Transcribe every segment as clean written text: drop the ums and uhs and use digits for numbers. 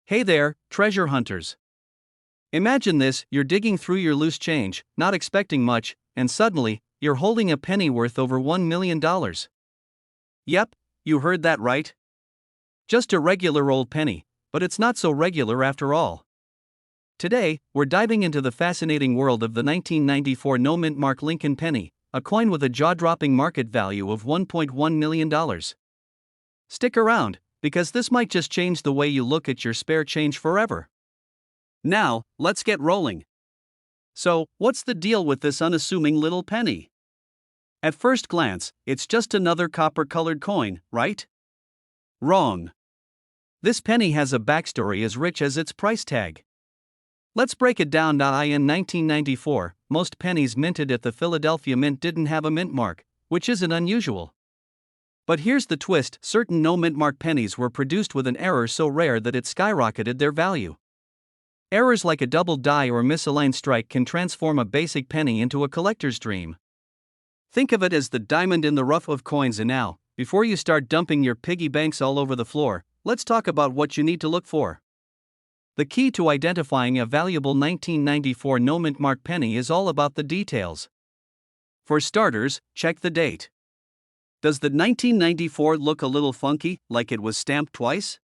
Hey there, treasure hunters. Imagine this: you're digging through your loose change, not expecting much, and suddenly, you're holding a penny worth over $1 million. Yep, you heard that right. Just a regular old penny, but it's not so regular after all. Today, we're diving into the fascinating world of the 1994 no-mint mark Lincoln penny, a coin with a jaw-dropping market value of $1.1 million. Stick around, because this might just change the way you look at your spare change forever. Now, let's get rolling. So, what's the deal with this unassuming little penny? At first glance, it's just another copper-colored coin, right? Wrong. This penny has a backstory as rich as its price tag. Let's break it down. In 1994, most pennies minted at the Philadelphia Mint didn't have a mint mark, which isn't unusual. But here's the twist: certain no-mint mark pennies were produced with an error so rare that it skyrocketed their value. Errors like a double die or misaligned strike can transform a basic penny into a collector's dream. Think of it as the diamond in the rough of coins. And now, before you start dumping your piggy banks all over the floor, let's talk about what you need to look for. The key to identifying a valuable 1994 no-mint mark penny is all about the details. For starters, check the date. Does the 1994 look a little funky, like it was stamped twice?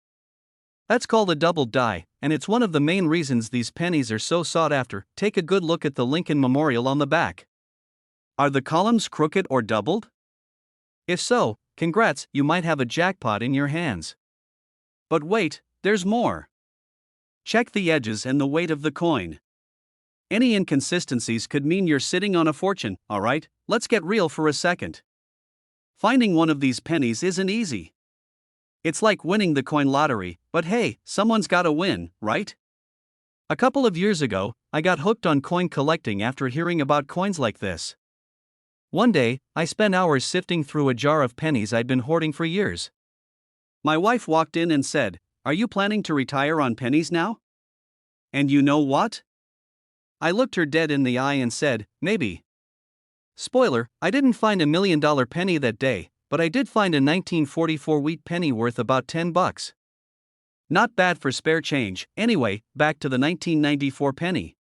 That's called a double die, and it's one of the main reasons these pennies are so sought after. Take a good look at the Lincoln Memorial on the back. Are the columns crooked or doubled? If so, congrats, you might have a jackpot in your hands. But wait, there's more. Check the edges and the weight of the coin. Any inconsistencies could mean you're sitting on a fortune. Alright, let's get real for a second. Finding one of these pennies isn't easy. It's like winning the coin lottery, but hey, someone's gotta win, right? A couple of years ago, I got hooked on coin collecting after hearing about coins like this. One day, I spent hours sifting through a jar of pennies I'd been hoarding for years. My wife walked in and said, "Are you planning to retire on pennies now?" And you know what? I looked her dead in the eye and said, "Maybe." Spoiler, I didn't find $1 million penny that day, but I did find a 1944 wheat penny worth about $10. Not bad for spare change. Anyway, back to the 1994 penny.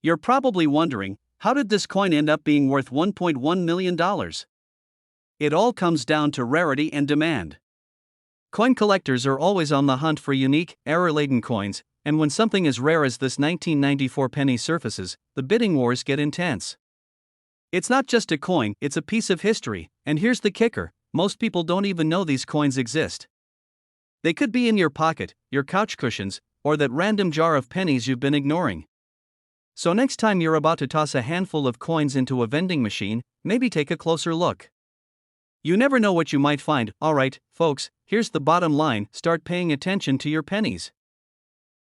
You're probably wondering, how did this coin end up being worth $1.1 million? It all comes down to rarity and demand. Coin collectors are always on the hunt for unique, error-laden coins, and when something as rare as this 1994 penny surfaces, the bidding wars get intense. It's not just a coin, it's a piece of history, and here's the kicker: most people don't even know these coins exist. They could be in your pocket, your couch cushions, or that random jar of pennies you've been ignoring. So next time you're about to toss a handful of coins into a vending machine, maybe take a closer look. You never know what you might find. Alright, folks, here's the bottom line: start paying attention to your pennies.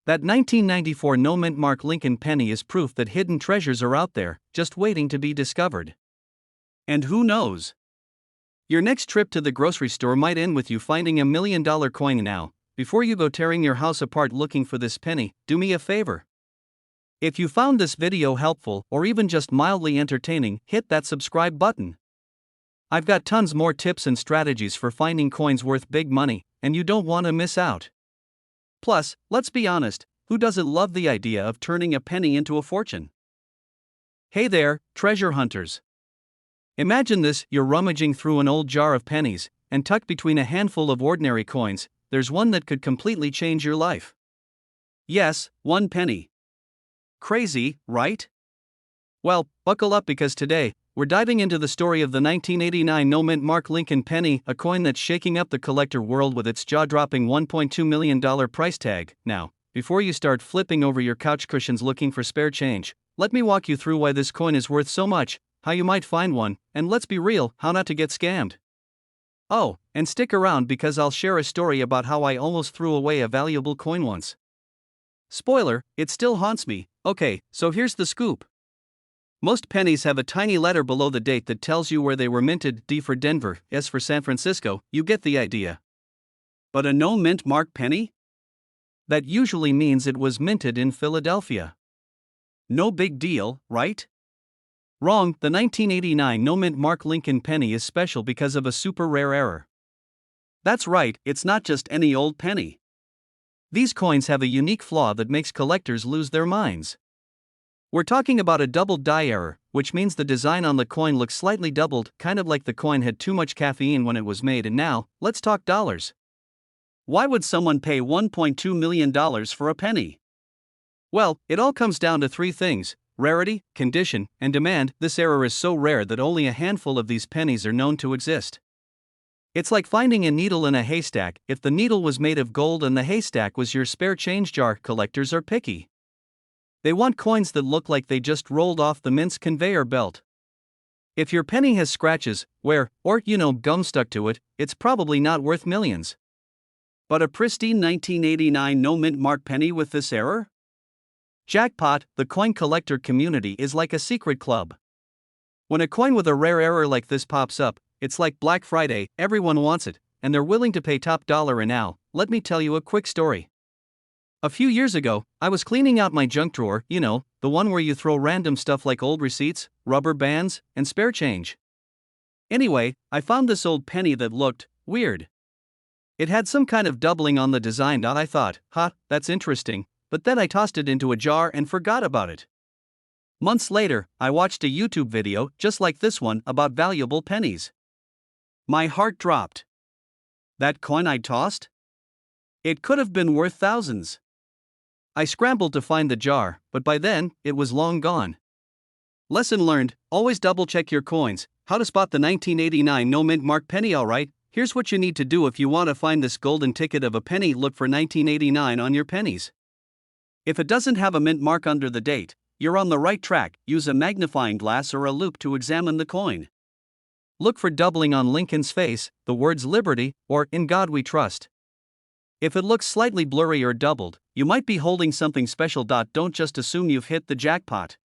That 1994 no-mint mark Lincoln penny is proof that hidden treasures are out there, just waiting to be discovered. And who knows? Your next trip to the grocery store might end with you finding $1 million coin. Now, before you go tearing your house apart looking for this penny, do me a favor. If you found this video helpful or even just mildly entertaining, hit that subscribe button. I've got tons more tips and strategies for finding coins worth big money, and you don't want to miss out. Plus, let's be honest, who doesn't love the idea of turning a penny into a fortune? Hey there, treasure hunters. Imagine this: you're rummaging through an old jar of pennies, and tucked between a handful of ordinary coins, there's one that could completely change your life. Yes, one penny. Crazy, right? Well, buckle up, because today, we're diving into the story of the 1989 no-mint mark Lincoln penny, a coin that's shaking up the collector world with its jaw-dropping $1.2 million price tag. Now, before you start flipping over your couch cushions looking for spare change, let me walk you through why this coin is worth so much, how you might find one, and let's be real, how not to get scammed. Oh, and stick around, because I'll share a story about how I almost threw away a valuable coin once. Spoiler, it still haunts me. Okay, so here's the scoop. Most pennies have a tiny letter below the date that tells you where they were minted: D for Denver, S for San Francisco, you get the idea. But a no-mint mark penny? That usually means it was minted in Philadelphia. No big deal, right? Wrong. The 1989 no-mint mark Lincoln penny is special because of a super rare error. That's right, it's not just any old penny. These coins have a unique flaw that makes collectors lose their minds. We're talking about a doubled die error, which means the design on the coin looks slightly doubled, kind of like the coin had too much caffeine when it was made. And now, let's talk dollars. Why would someone pay $1.2 million for a penny? Well, it all comes down to three things: rarity, condition, and demand. This error is so rare that only a handful of these pennies are known to exist. It's like finding a needle in a haystack. If the needle was made of gold and the haystack was your spare change jar, collectors are picky. They want coins that look like they just rolled off the mince conveyor belt. If your penny has scratches, wear, or gum stuck to it, it's probably not worth millions. But a pristine 1989 no mint mark penny with this error? Jackpot. The coin collector community is like a secret club. When a coin with a rare error like this pops up, it's like Black Friday. Everyone wants it, and they're willing to pay top dollar. And now, let me tell you a quick story. A few years ago, I was cleaning out my junk drawer, the one where you throw random stuff like old receipts, rubber bands, and spare change. Anyway, I found this old penny that looked weird. It had some kind of doubling on the design. I thought, that's interesting, but then I tossed it into a jar and forgot about it. Months later, I watched a YouTube video just like this one about valuable pennies. My heart dropped. That coin I tossed? It could have been worth thousands. I scrambled to find the jar, but by then, it was long gone. Lesson learned: always double check your coins. How to spot the 1989 no mint mark penny. Alright, here's what you need to do if you want to find this golden ticket of a penny. Look for 1989 on your pennies. If it doesn't have a mint mark under the date, you're on the right track. Use a magnifying glass or a loupe to examine the coin. Look for doubling on Lincoln's face, the words Liberty, or In God We Trust. If it looks slightly blurry or doubled, you might be holding something special. Don't just assume you've hit the jackpot.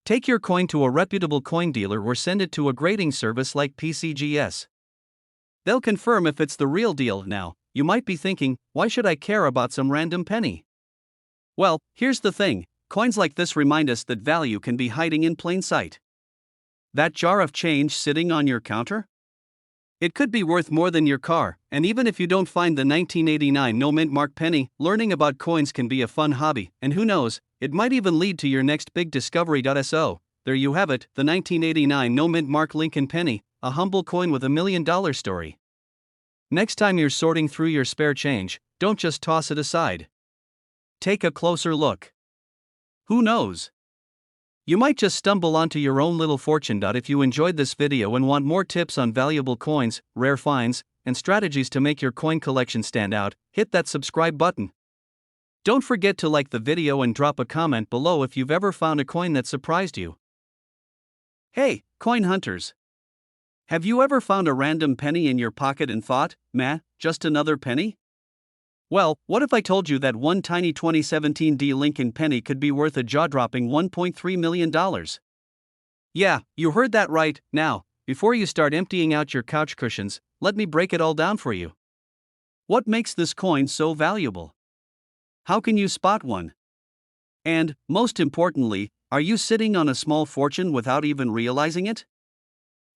Take your coin to a reputable coin dealer or send it to a grading service like PCGS. They'll confirm if it's the real deal. Now, you might be thinking, why should I care about some random penny? Well, here's the thing: coins like this remind us that value can be hiding in plain sight. That jar of change sitting on your counter? It could be worth more than your car. And even if you don't find the 1989 no mint mark penny, learning about coins can be a fun hobby, and who knows, it might even lead to your next big discovery. So, there you have it, the 1989 no mint mark Lincoln penny, a humble coin with $1 million story. Next time you're sorting through your spare change, don't just toss it aside. Take a closer look. Who knows? You might just stumble onto your own little fortune. If you enjoyed this video and want more tips on valuable coins, rare finds, and strategies to make your coin collection stand out, hit that subscribe button. Don't forget to like the video and drop a comment below if you've ever found a coin that surprised you. Hey, coin hunters! Have you ever found a random penny in your pocket and thought, just another penny? Well, what if I told you that one tiny 2017 D Lincoln penny could be worth a jaw-dropping $1.3 million? Yeah, you heard that right. Now, before you start emptying out your couch cushions, let me break it all down for you. What makes this coin so valuable? How can you spot one? And, most importantly, are you sitting on a small fortune without even realizing it?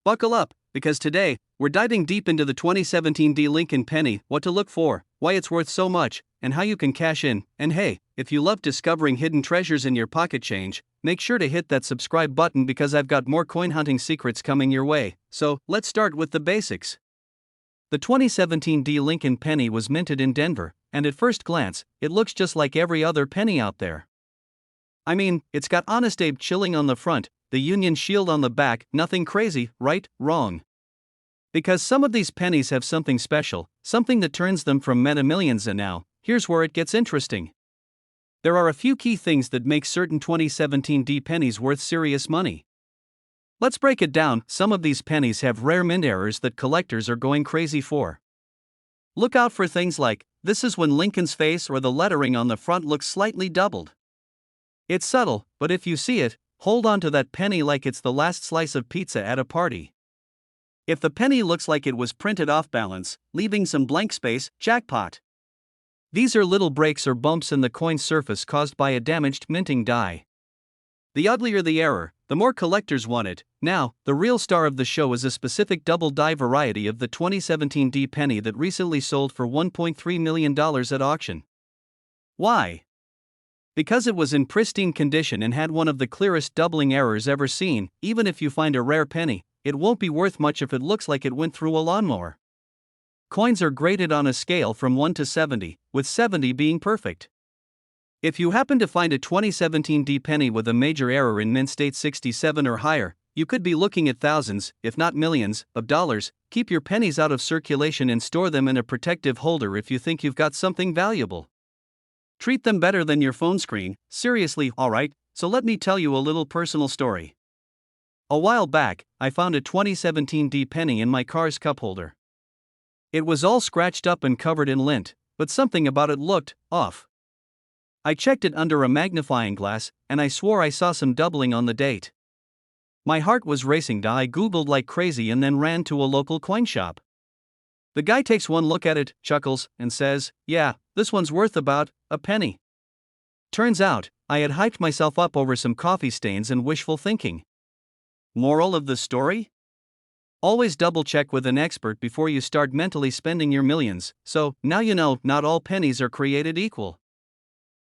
Buckle up, because today, we're diving deep into the 2017 D Lincoln penny, what to look for, why it's worth so much, and how you can cash in. And hey, if you love discovering hidden treasures in your pocket change, make sure to hit that subscribe button because I've got more coin hunting secrets coming your way. So, let's start with the basics. The 2017 D Lincoln penny was minted in Denver, and at first glance, it looks just like every other penny out there. I mean, it's got Honest Abe chilling on the front, the Union shield on the back, nothing crazy, right? Wrong. Because some of these pennies have something special, something that turns them from meta millions. And now, here's where it gets interesting. There are a few key things that make certain 2017 D pennies worth serious money. Let's break it down. Some of these pennies have rare mint errors that collectors are going crazy for. Look out for things like, this is when Lincoln's face or the lettering on the front looks slightly doubled. It's subtle, but if you see it, hold on to that penny like it's the last slice of pizza at a party. If the penny looks like it was printed off balance, leaving some blank space, jackpot. These are little breaks or bumps in the coin's surface caused by a damaged minting die. The uglier the error, the more collectors want it. Now, the real star of the show is a specific double die variety of the 2017 D penny that recently sold for $1.3 million at auction. Why? Because it was in pristine condition and had one of the clearest doubling errors ever seen. Even if you find a rare penny, it won't be worth much if it looks like it went through a lawnmower. Coins are graded on a scale from 1 to 70, with 70 being perfect. If you happen to find a 2017 D penny with a major error in mint state 67 or higher, you could be looking at thousands, if not millions, of dollars. Keep your pennies out of circulation and store them in a protective holder if you think you've got something valuable. Treat them better than your phone screen. Seriously, alright, so let me tell you a little personal story. A while back, I found a 2017 D penny in my car's cup holder. It was all scratched up and covered in lint, but something about it looked off. I checked it under a magnifying glass, and I swore I saw some doubling on the date. My heart was racing. I Googled like crazy and then ran to a local coin shop. The guy takes one look at it, chuckles, and says, "Yeah, this one's worth about a penny." Turns out, I had hyped myself up over some coffee stains and wishful thinking. Moral of the story? Always double check with an expert before you start mentally spending your millions. So, now you know, not all pennies are created equal.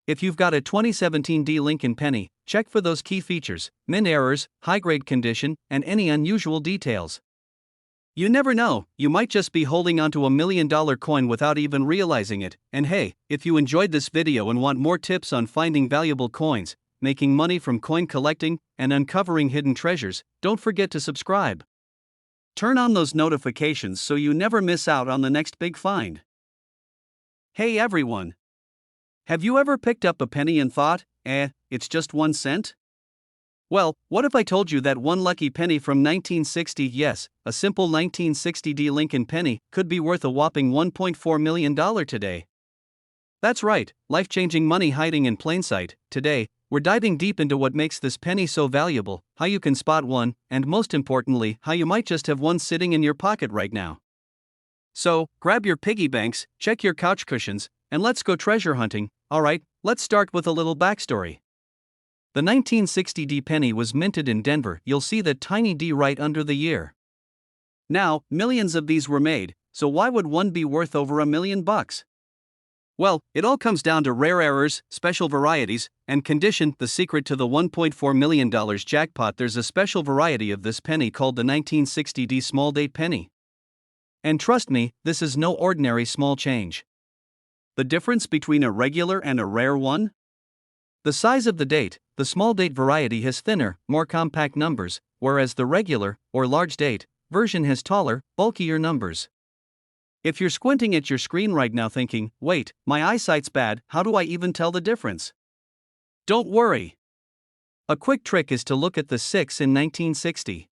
If you've got a 2017 D Lincoln penny, check for those key features: mint errors, high-grade condition, and any unusual details. You never know, you might just be holding onto $1 million coin without even realizing it. And hey, if you enjoyed this video and want more tips on finding valuable coins, making money from coin collecting, and uncovering hidden treasures, don't forget to subscribe. Turn on those notifications so you never miss out on the next big find. Hey everyone! Have you ever picked up a penny and thought, it's just 1 cent? Well, what if I told you that one lucky penny from 1960, yes, a simple 1960 D Lincoln penny, could be worth a whopping $1.4 million today? That's right, life-changing money hiding in plain sight. Today, we're diving deep into what makes this penny so valuable, how you can spot one, and most importantly, how you might just have one sitting in your pocket right now. So, grab your piggy banks, check your couch cushions, and let's go treasure hunting. Alright, let's start with a little backstory. The 1960 D penny was minted in Denver. You'll see that tiny D right under the year. Now, millions of these were made, so why would one be worth over $1 million? Well, it all comes down to rare errors, special varieties, and condition. The secret to the $1.4 million jackpot: there's a special variety of this penny called the 1960 D small date penny. And trust me, this is no ordinary small change. The difference between a regular and a rare one? The size of the date. The small date variety has thinner, more compact numbers, whereas the regular, or large date, version has taller, bulkier numbers. If you're squinting at your screen right now thinking, wait, my eyesight's bad, how do I even tell the difference? Don't worry. A quick trick is to look at the 6 in 1960.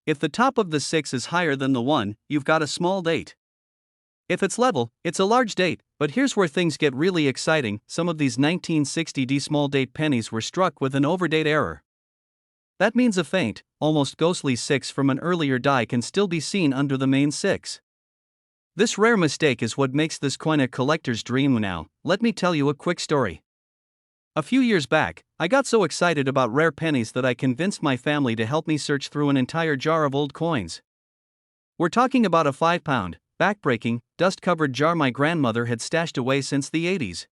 If the top of the 6 is higher than the 1, you've got a small date. If it's level, it's a large date. But here's where things get really exciting: some of these 1960 D small date pennies were struck with an overdate error. That means a faint, almost ghostly 6 from an earlier die can still be seen under the main 6. This rare mistake is what makes this coin a collector's dream. Now, let me tell you a quick story. A few years back, I got so excited about rare pennies that I convinced my family to help me search through an entire jar of old coins. We're talking about a 5-pound, backbreaking, dust-covered jar my grandmother had stashed away since the 80s.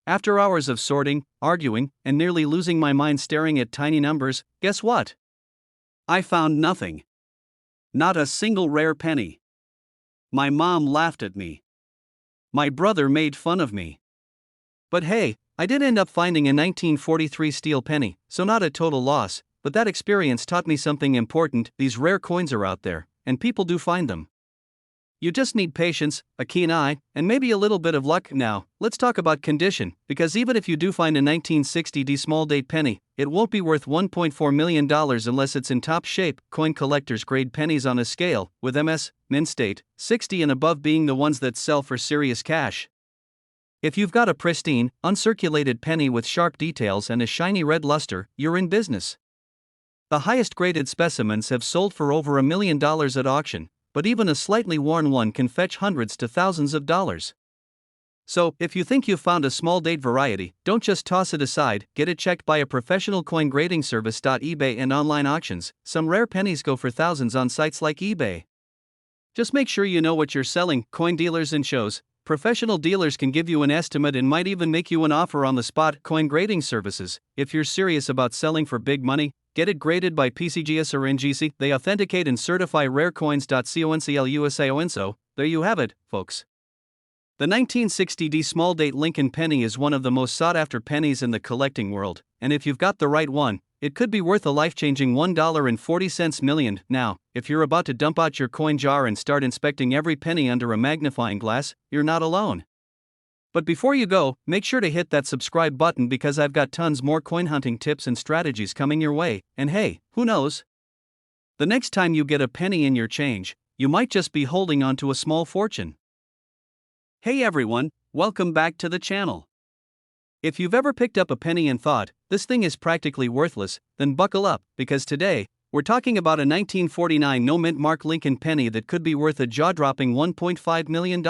After hours of sorting, arguing, and nearly losing my mind staring at tiny numbers, guess what? I found nothing. Not a single rare penny. My mom laughed at me. My brother made fun of me. But hey, I did end up finding a 1943 steel penny, so not a total loss, but that experience taught me something important: these rare coins are out there, and people do find them. You just need patience, a keen eye, and maybe a little bit of luck. Now, let's talk about condition, because even if you do find a 1960 D small date penny, it won't be worth $1.4 million unless it's in top shape. Coin collectors grade pennies on a scale, with MS, mint state, 60 and above being the ones that sell for serious cash. If you've got a pristine, uncirculated penny with sharp details and a shiny red luster, you're in business. The highest graded specimens have sold for over $1 million at auction, but even a slightly worn one can fetch hundreds to thousands of dollars. So, if you think you've found a small date variety, don't just toss it aside, get it checked by a professional coin grading service. eBay and online auctions, some rare pennies go for thousands on sites like eBay. Just make sure you know what you're selling. Coin dealers and shows, professional dealers can give you an estimate and might even make you an offer on the spot. Coin grading services. If you're serious about selling for big money, get it graded by PCGS or NGC. They authenticate and certify rare coins. CONCLUSAONSO. There you have it, folks. The 1960 small date Lincoln penny is one of the most sought after pennies in the collecting world, and if you've got the right one, it could be worth a life-changing $1.40 million. Now, if you're about to dump out your coin jar and start inspecting every penny under a magnifying glass, you're not alone. But before you go, make sure to hit that subscribe button because I've got tons more coin hunting tips and strategies coming your way, and hey, who knows? The next time you get a penny in your change, you might just be holding on to a small fortune. Hey everyone, welcome back to the channel. If you've ever picked up a penny and thought, this thing is practically worthless, then buckle up, because today, we're talking about a 1949 no-mint mark Lincoln penny that could be worth a jaw-dropping $1.5 million.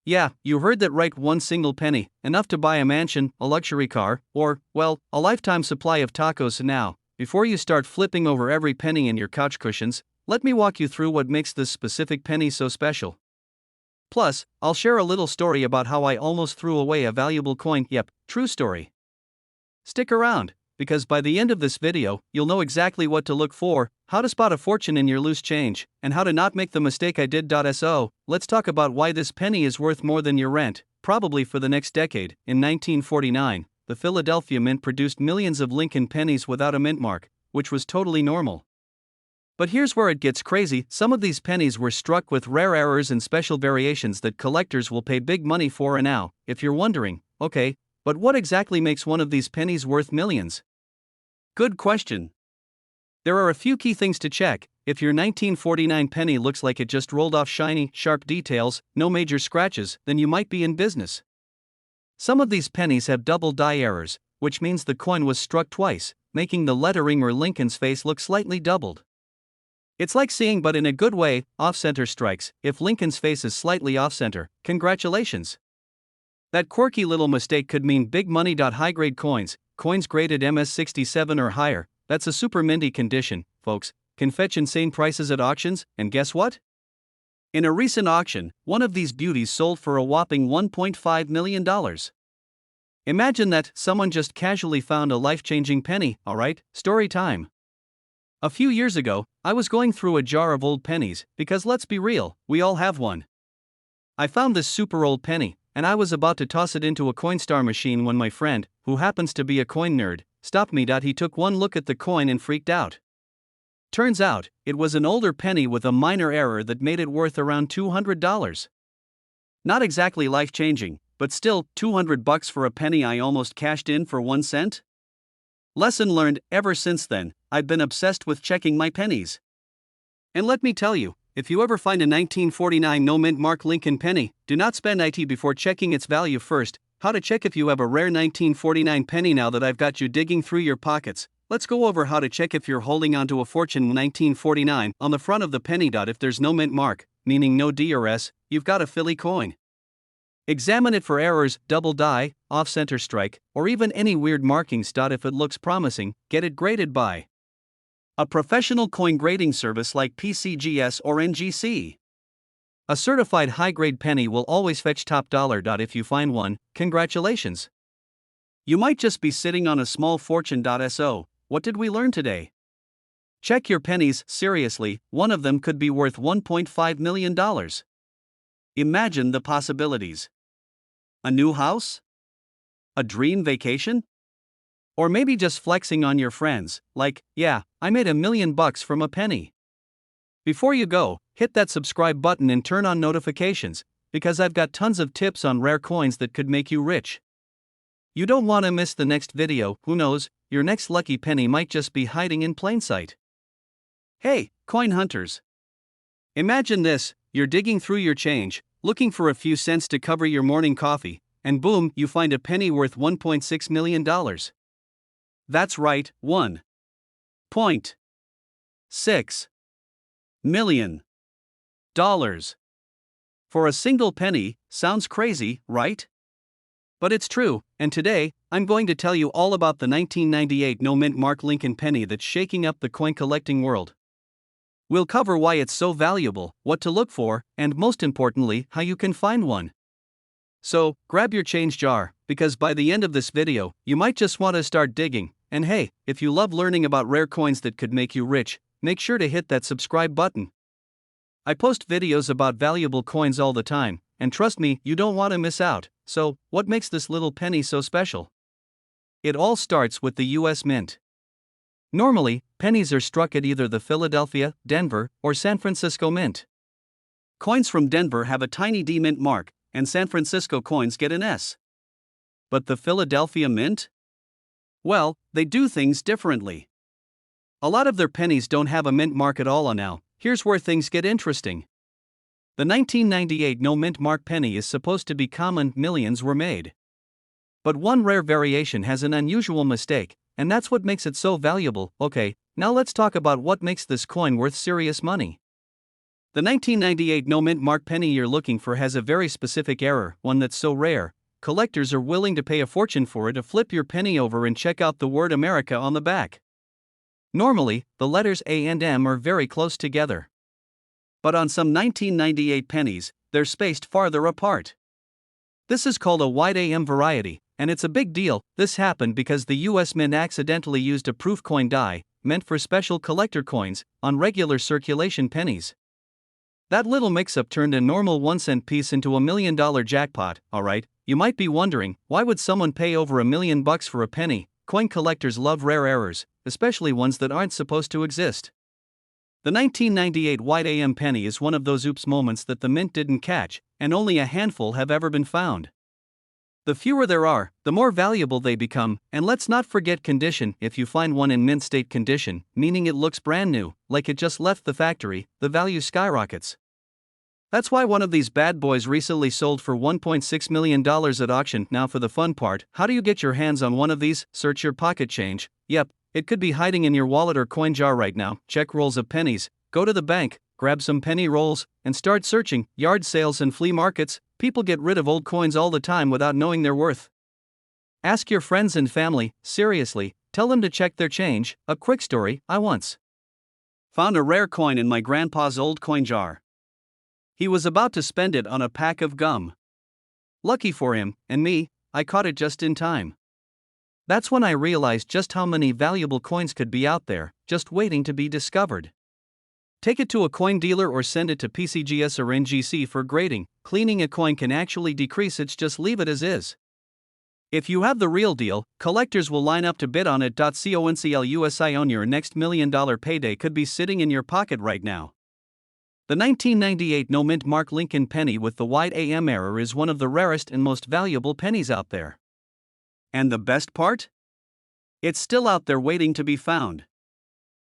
Yeah, you heard that right, one single penny, enough to buy a mansion, a luxury car, or, well, a lifetime supply of tacos. Now, before you start flipping over every penny in your couch cushions, let me walk you through what makes this specific penny so special. Plus, I'll share a little story about how I almost threw away a valuable coin. Yep, true story. Stick around, because by the end of this video, you'll know exactly what to look for, how to spot a fortune in your loose change, and how to not make the mistake I did. So, let's talk about why this penny is worth more than your rent, probably for the next decade. In 1949, the Philadelphia Mint produced millions of Lincoln pennies without a mint mark, which was totally normal. But here's where it gets crazy. Some of these pennies were struck with rare errors and special variations that collectors will pay big money for. And now, if you're wondering, okay, but what exactly makes one of these pennies worth millions? Good question. There are a few key things to check. If your 1949 penny looks like it just rolled off shiny, sharp details, no major scratches, then you might be in business. Some of these pennies have double die errors, which means the coin was struck twice, making the lettering or Lincoln's face look slightly doubled. It's like seeing, but in a good way, off-center strikes. If Lincoln's face is slightly off-center, congratulations. That quirky little mistake could mean big money. High-grade coins graded MS67 or higher, that's a super minty condition, folks, can fetch insane prices at auctions, and guess what? In a recent auction, one of these beauties sold for a whopping $1.5 million. Imagine that, someone just casually found a life-changing penny. Alright, story time. A few years ago, I was going through a jar of old pennies, because let's be real, we all have one. I found this super old penny, and I was about to toss it into a Coinstar machine when my friend, who happens to be a coin nerd, stopped me. He took one look at the coin and freaked out. Turns out, it was an older penny with a minor error that made it worth around $200. Not exactly life-changing, but still, $200 for a penny I almost cashed in for 1 cent? Lesson learned. Ever since then, I've been obsessed with checking my pennies. And let me tell you, if you ever find a 1949 no-mint mark Lincoln penny, do not spend IT before checking its value first. How to check if you have a rare 1949 penny. Now that I've got you digging through your pockets, let's go over how to check if you're holding onto a fortune. 1949, on the front of the penny. If there's no mint mark, meaning no D or S, you've got a Philly coin. Examine it for errors, double die, off-center strike, or even any weird markings. If it looks promising, get it graded by a professional coin grading service like PCGS or NGC. A certified high-grade penny will always fetch top dollar. If you find one, congratulations. You might just be sitting on a small fortune. So, what did we learn today? Check your pennies. Seriously, one of them could be worth $1.5 million. Imagine the possibilities. A new house? A dream vacation? Or maybe just flexing on your friends, like, yeah, I made $1 million from a penny. Before you go, hit that subscribe button and turn on notifications, because I've got tons of tips on rare coins that could make you rich. You don't want to miss the next video. Who knows, your next lucky penny might just be hiding in plain sight. Hey, coin hunters. Imagine this, you're digging through your change, looking for a few cents to cover your morning coffee, and boom, you find a penny worth $1.6 million. That's right, $1.6 million. For a single penny. Sounds crazy, right? But it's true, and today, I'm going to tell you all about the 1998 no-mint mark Lincoln penny that's shaking up the coin collecting world. We'll cover why it's so valuable, what to look for, and most importantly, how you can find one. So, grab your change jar, because by the end of this video, you might just want to start digging. And hey, if you love learning about rare coins that could make you rich, make sure to hit that subscribe button. I post videos about valuable coins all the time, and trust me, you don't want to miss out. So, what makes this little penny so special? It all starts with the US Mint. Normally, pennies are struck at either the Philadelphia, Denver, or San Francisco Mint. Coins from Denver have a tiny D mint mark, and San Francisco coins get an S. But the Philadelphia Mint? Well, they do things differently. A lot of their pennies don't have a mint mark at all now. Here's where things get interesting. The 1998 no mint mark penny is supposed to be common, millions were made. But one rare variation has an unusual mistake, and that's what makes it so valuable. Okay, now let's talk about what makes this coin worth serious money. The 1998 no mint mark penny you're looking for has a very specific error, one that's so rare, collectors are willing to pay a fortune for it. To flip your penny over and check out the word America on the back. Normally, the letters A and M are very close together. But on some 1998 pennies, they're spaced farther apart. This is called a wide AM variety, and it's a big deal. This happened because the US Mint accidentally used a proof coin die, meant for special collector coins, on regular circulation pennies. That little mix-up turned a normal 1-cent piece into $1 million jackpot. Alright, you might be wondering, why would someone pay over $1 million for a penny? Coin collectors love rare errors, especially ones that aren't supposed to exist. The 1998 wide AM penny is one of those oops moments that the mint didn't catch, and only a handful have ever been found. The fewer there are, the more valuable they become, and let's not forget condition. If you find one in mint state condition, meaning it looks brand new, like it just left the factory, the value skyrockets. That's why one of these bad boys recently sold for $1.6 million at auction. Now for the fun part, how do you get your hands on one of these? Search your pocket change. Yep, it could be hiding in your wallet or coin jar right now. Check rolls of pennies, go to the bank, grab some penny rolls, and start searching. Yard sales and flea markets, people get rid of old coins all the time without knowing their worth. Ask your friends and family, seriously, tell them to check their change. A quick story, I once found a rare coin in my grandpa's old coin jar. He was about to spend it on a pack of gum. Lucky for him, and me, I caught it just in time. That's when I realized just how many valuable coins could be out there, just waiting to be discovered. Take it to a coin dealer or send it to PCGS or NGC for grading. Cleaning a coin can actually decrease it, just leave it as is. If you have the real deal, collectors will line up to bid on it. CONCLUSI on your next $1 million payday could be sitting in your pocket right now. The 1998 no mint mark Lincoln penny with the wide AM error is one of the rarest and most valuable pennies out there. And the best part? It's still out there waiting to be found.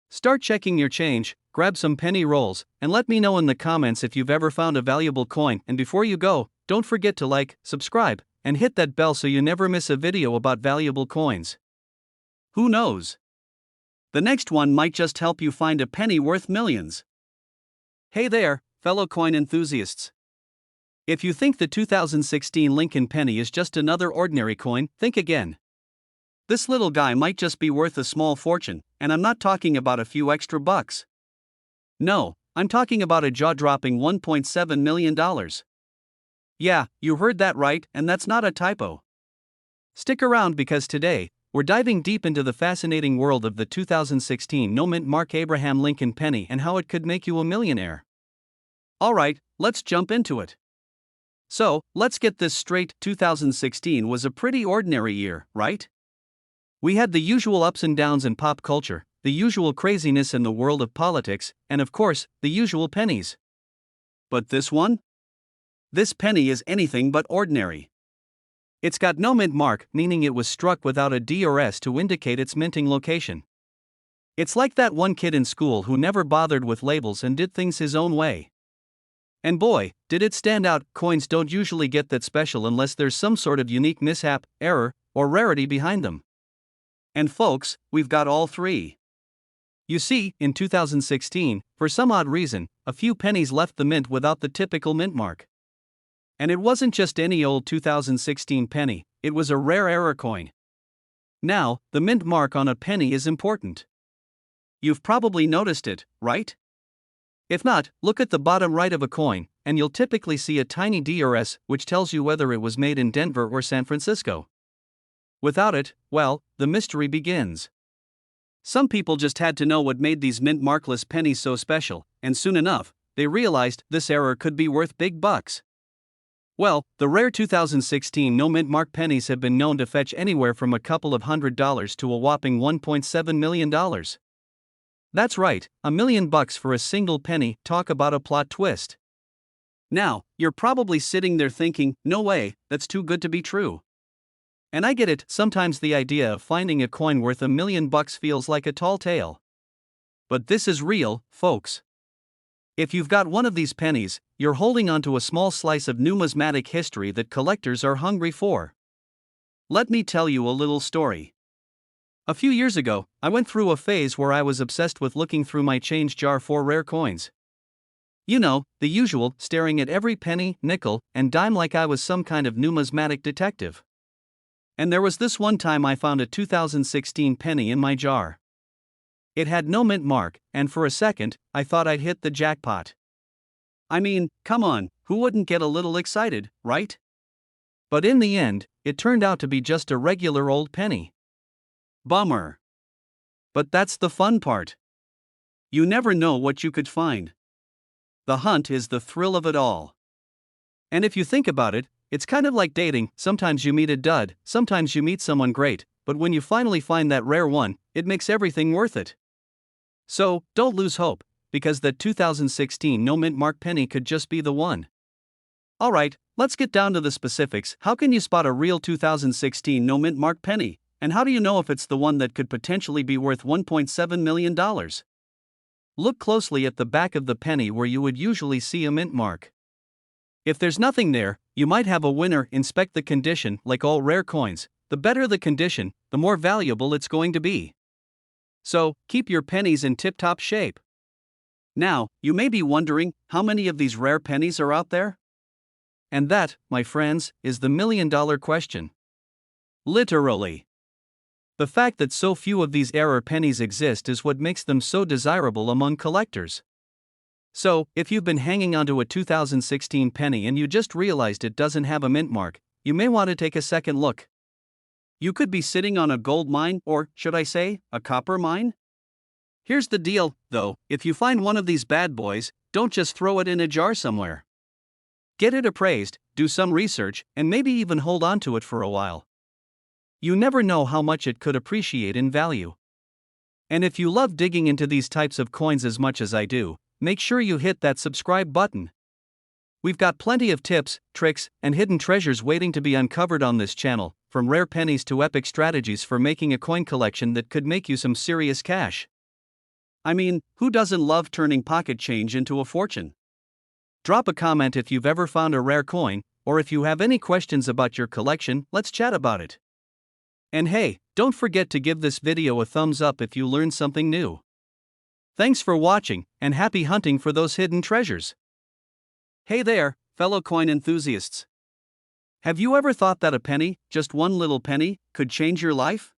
Start checking your change, grab some penny rolls, and let me know in the comments if you've ever found a valuable coin. And before you go, don't forget to like, subscribe, and hit that bell so you never miss a video about valuable coins. Who knows? The next one might just help you find a penny worth millions. Hey there, fellow coin enthusiasts. If you think the 2016 Lincoln penny is just another ordinary coin, think again. This little guy might just be worth a small fortune, and I'm not talking about a few extra bucks. No, I'm talking about a jaw-dropping $1.7 million. Yeah, you heard that right, and that's not a typo. Stick around because today, we're diving deep into the fascinating world of the 2016 no mint mark Abraham Lincoln penny and how it could make you a millionaire. Alright, let's jump into it. So, let's get this straight. 2016 was a pretty ordinary year, right? We had the usual ups and downs in pop culture, the usual craziness in the world of politics, and of course, the usual pennies. But this one? This penny is anything but ordinary. It's got no mint mark, meaning it was struck without a D or S to indicate its minting location. It's like that one kid in school who never bothered with labels and did things his own way. And boy, did it stand out. Coins don't usually get that special unless there's some sort of unique mishap, error, or rarity behind them. And folks, we've got all three. You see, in 2016, for some odd reason, a few pennies left the mint without the typical mint mark. And it wasn't just any old 2016 penny, it was a rare error coin. Now, the mint mark on a penny is important. You've probably noticed it, right? If not, look at the bottom right of a coin, and you'll typically see a tiny DRS which tells you whether it was made in Denver or San Francisco. Without it, well, the mystery begins. Some people just had to know what made these mint markless pennies so special, and soon enough, they realized this error could be worth big bucks. Well, the rare 2016 no mint mark pennies have been known to fetch anywhere from a couple of $100s to a whopping $1.7 million. That's right, $1 million for a single penny. Talk about a plot twist. Now, you're probably sitting there thinking, no way, that's too good to be true. And I get it, sometimes the idea of finding a coin worth $1 million feels like a tall tale. But this is real, folks. If you've got one of these pennies, you're holding onto a small slice of numismatic history that collectors are hungry for. Let me tell you a little story. A few years ago, I went through a phase where I was obsessed with looking through my change jar for rare coins. You know, the usual, staring at every penny, nickel, and dime like I was some kind of numismatic detective. And there was this one time I found a 2016 penny in my jar. It had no mint mark, and for a second, I thought I'd hit the jackpot. I mean, come on, who wouldn't get a little excited, right? But in the end, it turned out to be just a regular old penny. Bummer. But that's the fun part. You never know what you could find. The hunt is the thrill of it all. And if you think about it, it's kind of like dating. Sometimes you meet a dud, sometimes you meet someone great, but when you finally find that rare one, it makes everything worth it. So, don't lose hope, because that 2016 no mint mark penny could just be the one. Alright, let's get down to the specifics. How can you spot a real 2016 no mint mark penny, and how do you know if it's the one that could potentially be worth $1.7 million? Look closely at the back of the penny where you would usually see a mint mark. If there's nothing there, you might have a winner. Inspect the condition. Like all rare coins, the better the condition, the more valuable it's going to be. So, keep your pennies in tip-top shape. Now, you may be wondering, how many of these rare pennies are out there? And that, my friends, is the million-dollar question. Literally. The fact that so few of these rare pennies exist is what makes them so desirable among collectors. So, if you've been hanging onto a 2016 penny and you just realized it doesn't have a mint mark, you may want to take a second look. You could be sitting on a gold mine, or, should I say, a copper mine? Here's the deal, though, if you find one of these bad boys, don't just throw it in a jar somewhere. Get it appraised, do some research, and maybe even hold on to it for a while. You never know how much it could appreciate in value. And if you love digging into these types of coins as much as I do, make sure you hit that subscribe button. We've got plenty of tips, tricks, and hidden treasures waiting to be uncovered on this channel, from rare pennies to epic strategies for making a coin collection that could make you some serious cash. I mean, who doesn't love turning pocket change into a fortune? Drop a comment if you've ever found a rare coin, or if you have any questions about your collection, let's chat about it. And hey, don't forget to give this video a thumbs up if you learned something new. Thanks for watching, and happy hunting for those hidden treasures. Hey there, fellow coin enthusiasts. Have you ever thought that a penny, just one little penny, could change your life?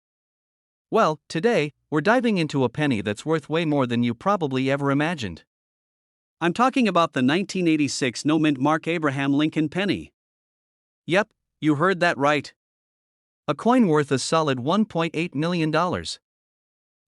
Well, today, we're diving into a penny that's worth way more than you probably ever imagined. I'm talking about the 1986 no mint mark Abraham Lincoln penny. Yep, you heard that right. A coin worth a solid $1.8 million.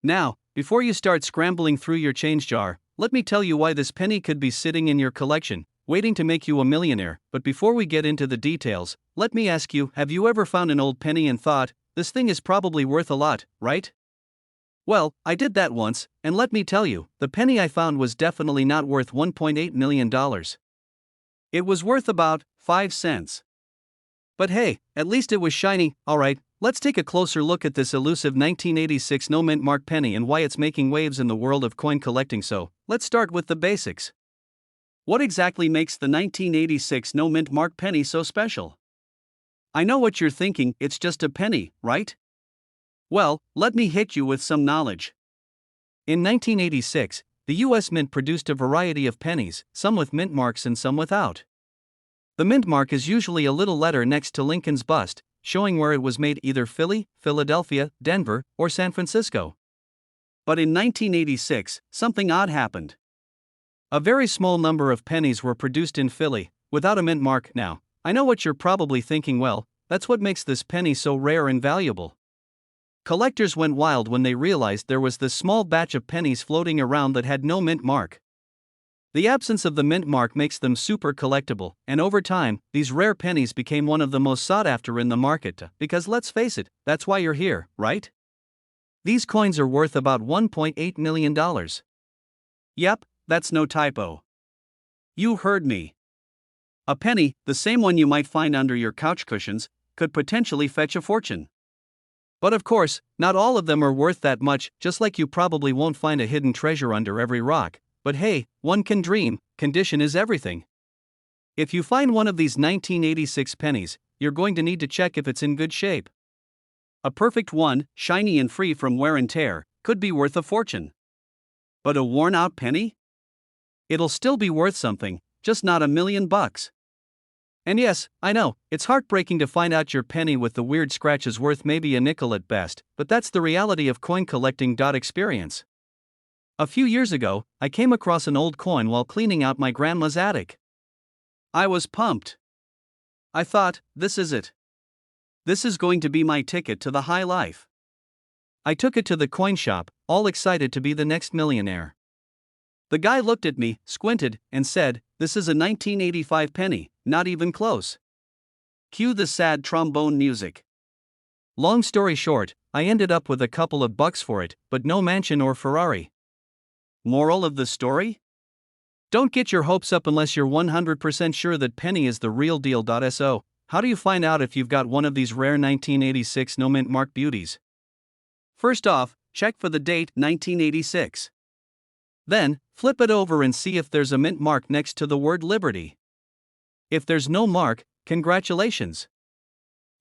Now, before you start scrambling through your change jar, let me tell you why this penny could be sitting in your collection, waiting to make you a millionaire. But before we get into the details, let me ask you, have you ever found an old penny and thought, this thing is probably worth a lot, right? Well, I did that once, and let me tell you, the penny I found was definitely not worth $1.8 million. It was worth about 5 cents. But hey, at least it was shiny. Alright, let's take a closer look at this elusive 1986 no mint mark penny and why it's making waves in the world of coin collecting. So, let's start with the basics. What exactly makes the 1986 no mint mark penny so special? I know what you're thinking, it's just a penny, right? Well, let me hit you with some knowledge. In 1986, the US Mint produced a variety of pennies, some with mint marks and some without. The mint mark is usually a little letter next to Lincoln's bust, showing where it was made, either Philly, Philadelphia, Denver, or San Francisco. But in 1986, something odd happened. A very small number of pennies were produced in Philly, without a mint mark. Now, I know what you're probably thinking, well, that's what makes this penny so rare and valuable. Collectors went wild when they realized there was this small batch of pennies floating around that had no mint mark. The absence of the mint mark makes them super collectible, and over time, these rare pennies became one of the most sought after in the market, because let's face it, that's why you're here, right? These coins are worth about $1.8 million. Yep, that's no typo. You heard me. A penny, the same one you might find under your couch cushions, could potentially fetch a fortune. But of course, not all of them are worth that much, just like you probably won't find a hidden treasure under every rock. But hey, one can dream, condition is everything. If you find one of these 1986 pennies, you're going to need to check if it's in good shape. A perfect one, shiny and free from wear and tear, could be worth a fortune. But a worn-out penny? It'll still be worth something, just not $1 million. And yes, I know, it's heartbreaking to find out your penny with the weird scratch is worth maybe a nickel at best, but that's the reality of coin collecting. Experience. A few years ago, I came across an old coin while cleaning out my grandma's attic. I was pumped. I thought, this is it. This is going to be my ticket to the high life. I took it to the coin shop, all excited to be the next millionaire. The guy looked at me, squinted, and said, "This is a 1985 penny, not even close." Cue the sad trombone music. Long story short, I ended up with a couple of bucks for it, but no mansion or Ferrari. Moral of the story? Don't get your hopes up unless you're 100% sure that penny is the real deal. So, how do you find out if you've got one of these rare 1986 no mint mark beauties? First off, check for the date 1986. Then, flip it over and see if there's a mint mark next to the word Liberty. If there's no mark, congratulations.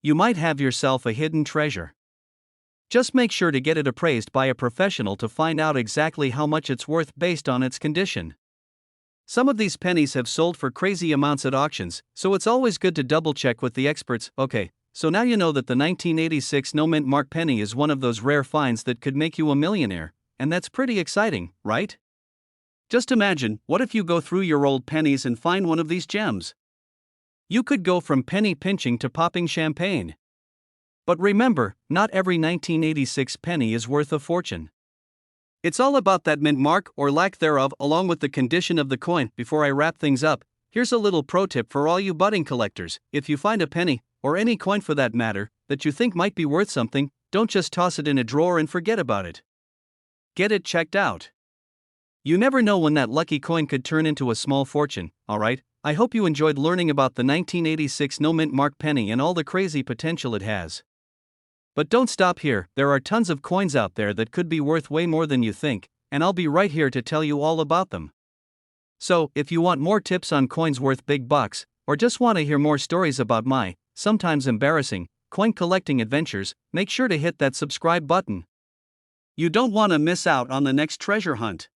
You might have yourself a hidden treasure. Just make sure to get it appraised by a professional to find out exactly how much it's worth based on its condition. Some of these pennies have sold for crazy amounts at auctions, so it's always good to double check with the experts. Okay, so now you know that the 1986 no mint mark penny is one of those rare finds that could make you a millionaire, and that's pretty exciting, right? Just imagine, what if you go through your old pennies and find one of these gems? You could go from penny pinching to popping champagne. But remember, not every 1986 penny is worth a fortune. It's all about that mint mark or lack thereof, along with the condition of the coin. Before I wrap things up, here's a little pro tip for all you budding collectors. If you find a penny, or any coin for that matter, that you think might be worth something, don't just toss it in a drawer and forget about it. Get it checked out. You never know when that lucky coin could turn into a small fortune. Alright, I hope you enjoyed learning about the 1986 no mint mark penny and all the crazy potential it has. But don't stop here, there are tons of coins out there that could be worth way more than you think, and I'll be right here to tell you all about them. So, if you want more tips on coins worth big bucks, or just want to hear more stories about my, sometimes embarrassing, coin collecting adventures, make sure to hit that subscribe button. You don't want to miss out on the next treasure hunt.